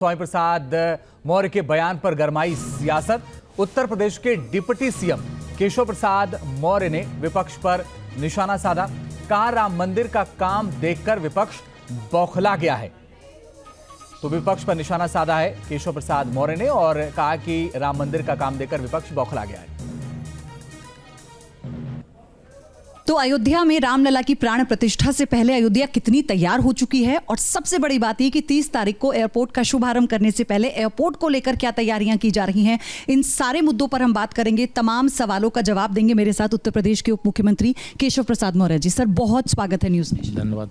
स्वामी प्रसाद मौर्य के बयान पर गरमाई सियासत। उत्तर प्रदेश के डिप्टी सीएम केशव प्रसाद मौर्य ने विपक्ष पर निशाना साधा। कहा राम मंदिर का काम देखकर विपक्ष बौखला गया है। तो विपक्ष पर निशाना साधा है केशव प्रसाद मौर्य ने और कहा कि राम मंदिर का काम देखकर विपक्ष बौखला गया है। तो अयोध्या में रामलला की प्राण प्रतिष्ठा से पहले अयोध्या कितनी तैयार हो चुकी है और सबसे बड़ी बात यह कि 30 तारीख को एयरपोर्ट का शुभारंभ करने से पहले एयरपोर्ट को लेकर क्या तैयारियां की जा रही हैं, इन सारे मुद्दों पर हम बात करेंगे। तमाम सवालों का जवाब देंगे मेरे साथ उत्तर प्रदेश के उप मुख्यमंत्री केशव प्रसाद मौर्य जी। सर, बहुत स्वागत है न्यूज़ नेशन। धन्यवाद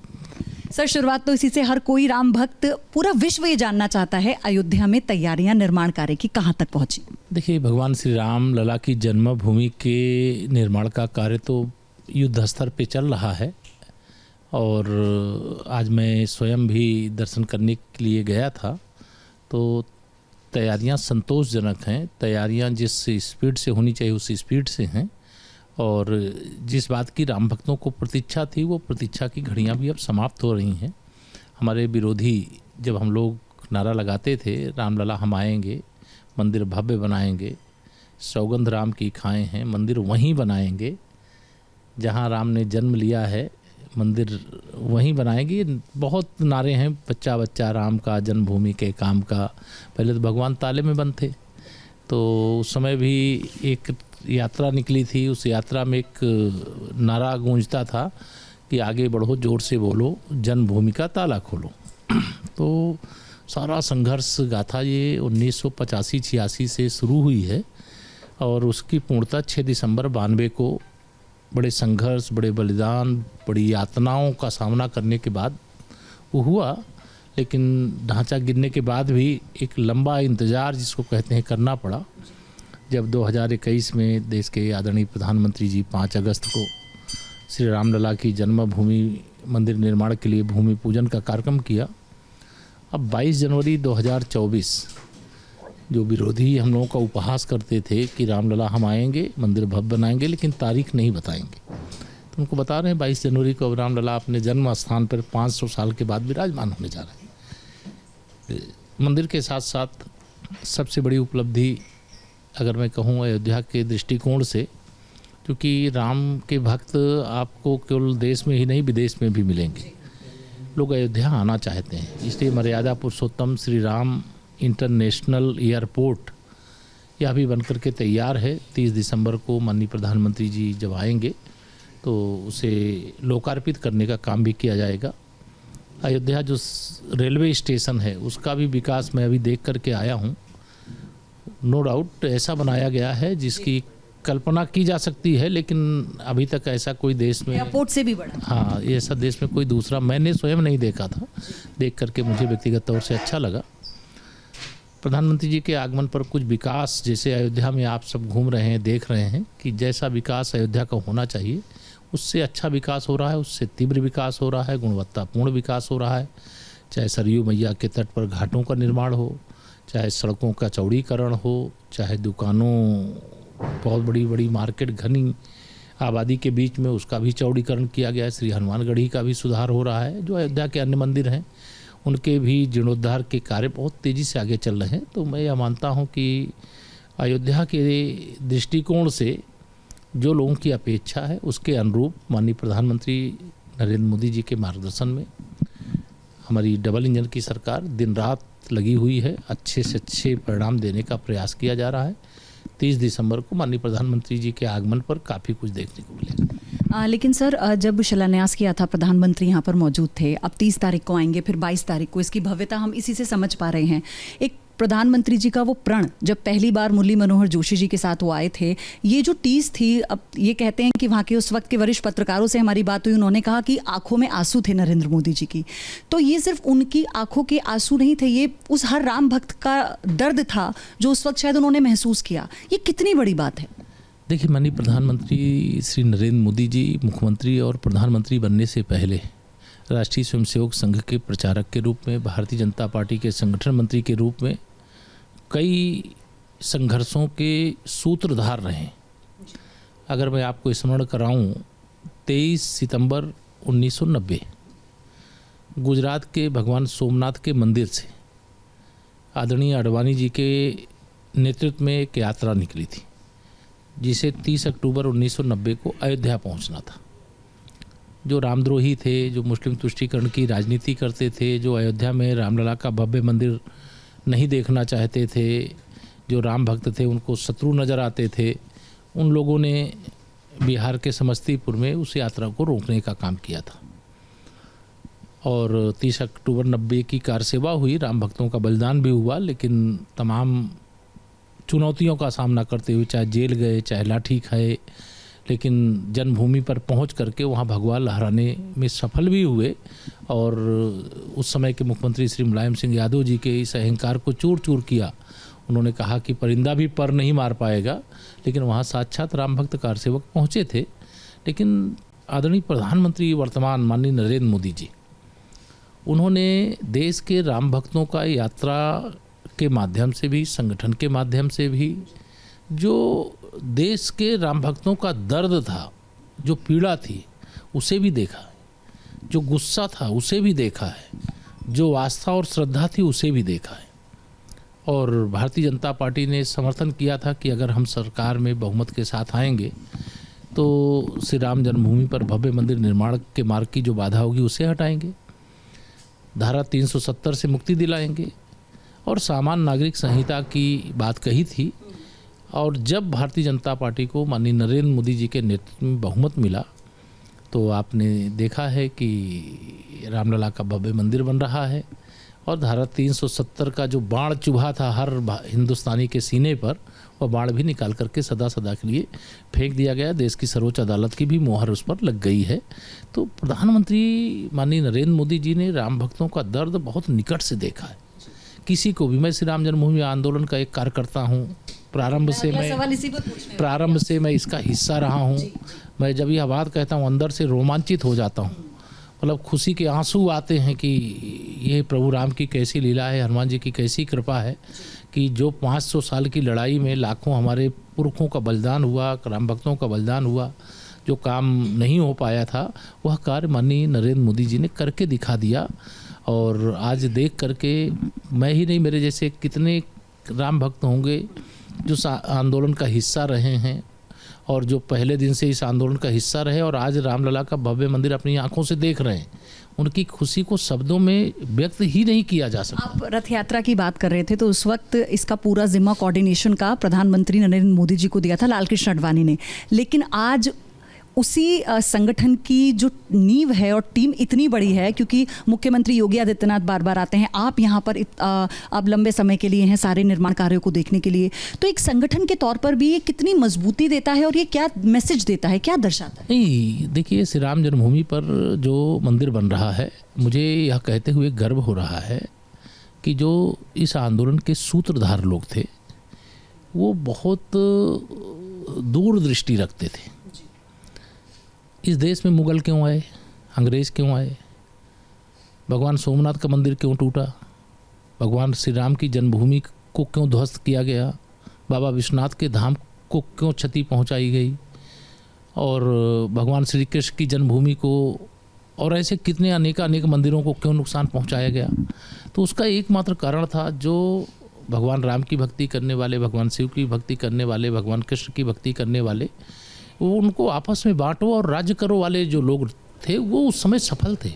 सर। शुरुआत तो इसी से, हर कोई राम भक्त, पूरा विश्व ये जानना चाहता है अयोध्या में तैयारियां निर्माण कार्य की कहां तक पहुंची। देखिए, भगवान श्री राम लला की जन्मभूमि के निर्माण का कार्य तो युद्ध स्तर पे चल रहा है और आज मैं स्वयं भी दर्शन करने के लिए गया था। तो तैयारियां संतोषजनक हैं। तैयारियां जिस स्पीड से होनी चाहिए उस स्पीड से हैं और जिस बात की राम भक्तों को प्रतीक्षा थी वो प्रतीक्षा की घड़ियां भी अब समाप्त हो रही हैं। हमारे विरोधी जब हम लोग नारा लगाते थे रामलला हम आएंगे, मंदिर भव्य बनाएंगे, सौगंध राम की खाए हैं, मंदिर वहीं बनाएंगे जहाँ राम ने जन्म लिया है, मंदिर वहीं बनाएंगे। बहुत नारे हैं, बच्चा बच्चा राम का, जन्मभूमि के काम का। पहले तो भगवान ताले में बंद थे, तो उस समय भी एक यात्रा निकली थी। उस यात्रा में एक नारा गूंजता था कि आगे बढ़ो, जोर से बोलो, जन्मभूमि का ताला खोलो। तो सारा संघर्ष गाथा ये 1985-86 से शुरू हुई है और उसकी पूर्णता 6 दिसंबर 92 को बड़े संघर्ष, बड़े बलिदान, बड़ी यातनाओं का सामना करने के बाद वो हुआ। लेकिन ढांचा गिरने के बाद भी एक लंबा इंतज़ार जिसको कहते हैं करना पड़ा। जब 2021 में देश के आदरणीय प्रधानमंत्री जी 5 अगस्त को श्री रामलला की जन्मभूमि मंदिर निर्माण के लिए भूमि पूजन का कार्यक्रम किया। अब 22 जनवरी 2024 जो विरोधी हम लोगों का उपहास करते थे कि रामलला हम आएंगे, मंदिर भव्य बनाएंगे, लेकिन तारीख नहीं बताएंगे। तो उनको बता रहे हैं 22 जनवरी को अब रामलला अपने जन्म स्थान पर 500 साल के बाद विराजमान होने जा रहे हैं। मंदिर के साथ साथ सबसे बड़ी उपलब्धि अगर मैं कहूँ अयोध्या के दृष्टिकोण से, क्योंकि राम के भक्त आपको केवल देश में ही नहीं विदेश में भी मिलेंगे। लोग अयोध्या आना चाहते हैं, इसलिए मर्यादा पुरुषोत्तम श्री राम इंटरनेशनल एयरपोर्ट यह भी बनकर के तैयार है। 30 दिसंबर को माननीय प्रधानमंत्री जी जब आएंगे तो उसे लोकार्पित करने का काम भी किया जाएगा। अयोध्या जो रेलवे स्टेशन है उसका भी विकास मैं अभी देख करके आया हूँ। नो डाउट ऐसा बनाया गया है जिसकी कल्पना की जा सकती है, लेकिन अभी तक ऐसा कोई देश में, एयरपोर्ट से भी बड़ा, हाँ, ऐसा देश में कोई दूसरा मैंने स्वयं नहीं देखा था। देख करके मुझे व्यक्तिगत तौर से अच्छा लगा। प्रधानमंत्री जी के आगमन पर कुछ विकास, जैसे अयोध्या में आप सब घूम रहे हैं, देख रहे हैं कि जैसा विकास अयोध्या का होना चाहिए उससे अच्छा विकास हो रहा है, उससे तीव्र विकास हो रहा है, गुणवत्तापूर्ण विकास हो रहा है। चाहे सरयू मैया के तट पर घाटों का निर्माण हो, चाहे सड़कों का चौड़ीकरण हो, चाहे दुकानों, बहुत बड़ी बड़ी मार्केट घनी आबादी के बीच में उसका भी चौड़ीकरण किया गया है। श्री हनुमानगढ़ी का भी सुधार हो रहा है। जो अयोध्या के अन्य मंदिर हैं उनके भी जीर्णोद्धार के कार्य बहुत तेज़ी से आगे चल रहे हैं। तो मैं यह मानता हूं कि अयोध्या के दृष्टिकोण से जो लोगों की अपेक्षा है उसके अनुरूप माननीय प्रधानमंत्री नरेंद्र मोदी जी के मार्गदर्शन में हमारी डबल इंजन की सरकार दिन रात लगी हुई है। अच्छे से अच्छे परिणाम देने का प्रयास किया जा रहा है। 30 दिसंबर को माननीय प्रधानमंत्री जी के आगमन पर काफ़ी कुछ देखने को मिलेगा। लेकिन सर, जब शिलान्यास किया था प्रधानमंत्री यहाँ पर मौजूद थे, अब 30 तारीख को आएंगे, फिर 22 तारीख को, इसकी भव्यता हम इसी से समझ पा रहे हैं। एक प्रधानमंत्री जी का वो प्रण, जब पहली बार मुरली मनोहर जोशी जी के साथ वो आए थे, ये जो टीस थी, अब ये कहते हैं कि वहाँ के उस वक्त के वरिष्ठ पत्रकारों से हमारी बात हुई, उन्होंने कहा कि आंखों में आंसू थे नरेंद्र मोदी जी की। तो ये सिर्फ उनकी आंखों के आंसू नहीं थे, ये उस हर राम भक्त का दर्द था जो उस वक्त शायद उन्होंने महसूस किया। ये कितनी बड़ी बात है। देखिए, माननीय प्रधानमंत्री श्री नरेंद्र मोदी जी मुख्यमंत्री और प्रधानमंत्री बनने से पहले राष्ट्रीय स्वयंसेवक संघ के प्रचारक के रूप में, भारतीय जनता पार्टी के संगठन मंत्री के रूप में कई संघर्षों के सूत्रधार रहे। अगर मैं आपको स्मरण कराऊं, 23 सितंबर 1990 गुजरात के भगवान सोमनाथ के मंदिर से आदरणीय आडवाणी जी के नेतृत्व में एक यात्रा निकली थी, जिसे 30 अक्टूबर 1990 को अयोध्या पहुंचना था। जो रामद्रोही थे, जो मुस्लिम तुष्टीकरण की राजनीति करते थे, जो अयोध्या में रामलला का भव्य मंदिर नहीं देखना चाहते थे, जो राम भक्त थे उनको शत्रु नज़र आते थे, उन लोगों ने बिहार के समस्तीपुर में उस यात्रा को रोकने का काम किया था। और 30 अक्टूबर 90 की कार सेवा हुई, राम भक्तों का बलिदान भी हुआ, लेकिन तमाम चुनौतियों का सामना करते हुए चाहे जेल गए, चाहे लाठी खाए, लेकिन जन्मभूमि पर पहुंच करके वहां भगवा लहराने में सफल भी हुए। और उस समय के मुख्यमंत्री श्री मुलायम सिंह यादव जी के इस अहंकार को चूर चूर किया। उन्होंने कहा कि परिंदा भी पर नहीं मार पाएगा, लेकिन वहाँ साक्षात राम भक्त कार सेवक पहुँचे थे। लेकिन आदरणीय प्रधानमंत्री वर्तमान माननीय नरेंद्र मोदी जी, उन्होंने देश के राम भक्तों का यात्रा के माध्यम से भी, संगठन के माध्यम से भी, जो देश के राम भक्तों का दर्द था, जो पीड़ा थी, उसे भी देखा है, जो गुस्सा था उसे भी देखा है, जो आस्था और श्रद्धा थी उसे भी देखा है। और भारतीय जनता पार्टी ने समर्थन किया था कि अगर हम सरकार में बहुमत के साथ आएंगे तो श्री राम जन्मभूमि पर भव्य मंदिर निर्माण के मार्ग की जो बाधा होगी उसे हटाएंगे, धारा 370 से मुक्ति दिलाएंगे और सामान्य नागरिक संहिता की बात कही थी। और जब भारतीय जनता पार्टी को माननीय नरेंद्र मोदी जी के नेतृत्व में बहुमत मिला तो आपने देखा है कि रामलला का भव्य मंदिर बन रहा है और धारा 370 का जो बाण चुभा था हर हिंदुस्तानी के सीने पर, वह बाण भी निकाल करके सदा सदा के लिए फेंक दिया गया। देश की सर्वोच्च अदालत की भी मोहर उस पर लग गई है। तो प्रधानमंत्री माननीय नरेंद्र मोदी जी ने राम भक्तों का दर्द बहुत निकट से देखा है। किसी को भी, मैं श्री राम जन्मभूमि आंदोलन का एक कार्यकर्ता हूँ, प्रारंभ से मैं इसका हिस्सा रहा हूँ। मैं जब यह बात कहता हूँ अंदर से रोमांचित हो जाता हूँ, मतलब खुशी के आंसू आते हैं कि ये प्रभु राम की कैसी लीला है, हनुमान जी की कैसी कृपा है कि जो 500 साल की लड़ाई में लाखों हमारे पुरखों का बलिदान हुआ, राम भक्तों का बलिदान हुआ, जो काम नहीं हो पाया था वह कार्य माननीय नरेंद्र मोदी जी ने करके दिखा दिया। और आज देख करके मैं ही नहीं, मेरे जैसे कितने राम भक्त होंगे जो आंदोलन का हिस्सा रहे हैं और जो पहले दिन से इस आंदोलन का हिस्सा रहे और आज रामलला का भव्य मंदिर अपनी आंखों से देख रहे हैं, उनकी खुशी को शब्दों में व्यक्त ही नहीं किया जा सकता। आप रथ यात्रा की बात कर रहे थे, तो उस वक्त इसका पूरा जिम्मा कोऑर्डिनेशन का प्रधानमंत्री नरेंद्र मोदी जी को दिया था लालकृष्ण आडवाणी ने, लेकिन आज उसी संगठन की जो नींव है और टीम इतनी बड़ी है, क्योंकि मुख्यमंत्री योगी आदित्यनाथ बार बार आते हैं, आप यहाँ पर अब लंबे समय के लिए हैं सारे निर्माण कार्यों को देखने के लिए, तो एक संगठन के तौर पर भी ये कितनी मजबूती देता है और ये क्या मैसेज देता है, क्या दर्शाता है? नहीं, देखिए, श्री राम जन्मभूमि पर जो मंदिर बन रहा है, मुझे यह कहते हुए गर्व हो रहा है कि जो इस आंदोलन के सूत्रधार लोग थे वो बहुत दूरदृष्टि रखते थे। इस देश में मुगल क्यों आए, अंग्रेज़ क्यों आए, भगवान सोमनाथ का मंदिर क्यों टूटा, भगवान श्री राम की जन्मभूमि को क्यों ध्वस्त किया गया, बाबा विश्वनाथ के धाम को क्यों क्षति पहुंचाई गई, और भगवान श्री कृष्ण की जन्मभूमि को और ऐसे कितने अनेक मंदिरों को क्यों नुकसान पहुंचाया गया। तो उसका एकमात्र कारण था, जो भगवान राम की भक्ति करने वाले, भगवान शिव की भक्ति करने वाले, भगवान कृष्ण की भक्ति करने वाले, वो उनको आपस में बांटो और राज्य करो वाले जो लोग थे वो उस समय सफल थे।